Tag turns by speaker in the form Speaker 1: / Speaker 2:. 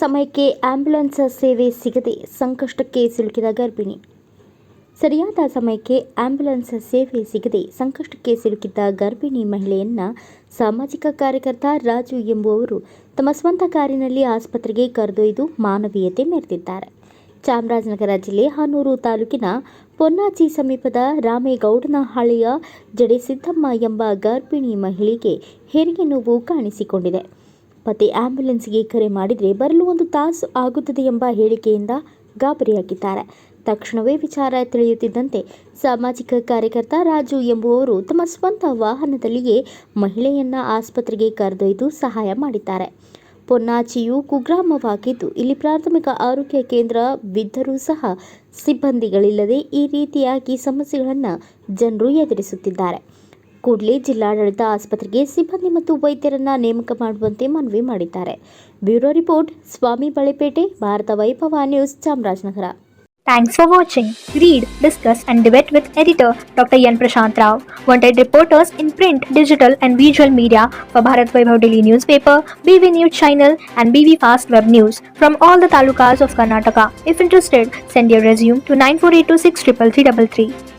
Speaker 1: ಸಮಯಕ್ಕೆ ಆಂಬ್ಯುಲೆನ್ಸ್ ಸೇವೆ ಸಿಗದೆ ಸಂಕಷ್ಟಕ್ಕೆ ಸಿಲುಕಿದ ಗರ್ಭಿಣಿ. ಸರಿಯಾದ ಸಮಯಕ್ಕೆ ಆಂಬ್ಯುಲೆನ್ಸ್ ಸೇವೆ ಸಿಗದೆ ಸಂಕಷ್ಟಕ್ಕೆ ಸಿಲುಕಿದ್ದ ಗರ್ಭಿಣಿ ಮಹಿಳೆಯನ್ನ ಸಾಮಾಜಿಕ ಕಾರ್ಯಕರ್ತ ರಾಜು ಎಂಬುವವರು ತಮ್ಮ ಸ್ವಂತ ಕಾರಿನಲ್ಲಿ ಆಸ್ಪತ್ರೆಗೆ ಕರೆದೊಯ್ದು ಮಾನವೀಯತೆ ಮೆರೆದಿದ್ದಾರೆ. ಚಾಮರಾಜನಗರ ಜಿಲ್ಲೆ ಹನೂರು ತಾಲೂಕಿನ ಪೊನ್ನಾಚಿ ಸಮೀಪದ ರಾಮೇಗೌಡನಹಳ್ಳಿಯ ಜಡೆಸಿದ್ದಮ್ಮ ಎಂಬ ಗರ್ಭಿಣಿ ಮಹಿಳೆಗೆ ಹೆರಿಗೆ ನೋವು ಕಾಣಿಸಿಕೊಂಡಿದೆ. ಪತಿ ಆಂಬ್ಯುಲೆನ್ಸ್ಗೆ ಕರೆ ಮಾಡಿದರೆ ಬರಲು 1 ತಾಸು ಆಗುತ್ತದೆ ಎಂಬ ಹೇಳಿಕೆಯಿಂದ ಗಾಬರಿಯಾಗಿದ್ದಾರೆ. ತಕ್ಷಣವೇ ವಿಚಾರ ತಿಳಿಯುತ್ತಿದ್ದಂತೆ ಸಾಮಾಜಿಕ ಕಾರ್ಯಕರ್ತ ರಾಜು ಎಂಬುವವರು ತಮ್ಮ ಸ್ವಂತ ವಾಹನದಲ್ಲಿಯೇ ಮಹಿಳೆಯನ್ನ ಆಸ್ಪತ್ರೆಗೆ ಕರೆದೊಯ್ದು ಸಹಾಯ ಮಾಡಿದ್ದಾರೆ. ಪೊನ್ನಾಚಿಯು ಕುಗ್ರಾಮವಾಗಿದ್ದು ಇಲ್ಲಿ ಪ್ರಾಥಮಿಕ ಆರೋಗ್ಯ ಕೇಂದ್ರವಿದ್ದರೂ ಸಹ ಸಿಬ್ಬಂದಿಗಳಿಲ್ಲದೆ ಈ ರೀತಿಯಾಗಿ ಸಮಸ್ಯೆಗಳನ್ನು ಜನರು ಎದುರಿಸುತ್ತಿದ್ದಾರೆ. ಕೂಡಲೇ ಜಿಲ್ಲಾಡಳಿತ ಆಸ್ಪತ್ರೆಗೆ ಸಿಬ್ಬಂದಿ ಮತ್ತು ವೈದ್ಯರನ್ನ ನೇಮಕ ಮಾಡುವಂತೆ ಮನವಿ ಮಾಡಿದ್ದಾರೆ. ಬ್ಯೂರೋ ರಿಪೋರ್ಟ್, ಸ್ವಾಮಿ ಬಳೆಪೇಟೆ, ಭಾರತ ವೈಭವ news, Chamarajanagar.
Speaker 2: Thanks for watching. Read, discuss and debate with editor Dr. Yan Prashant Rao. Wanted reporters in print, digital and visual media for Bharat Vaibhav Daily Newspaper, BV News Channel and BV Fast Web News from all the talukas of Karnataka. If interested, send your resume to 9482633333.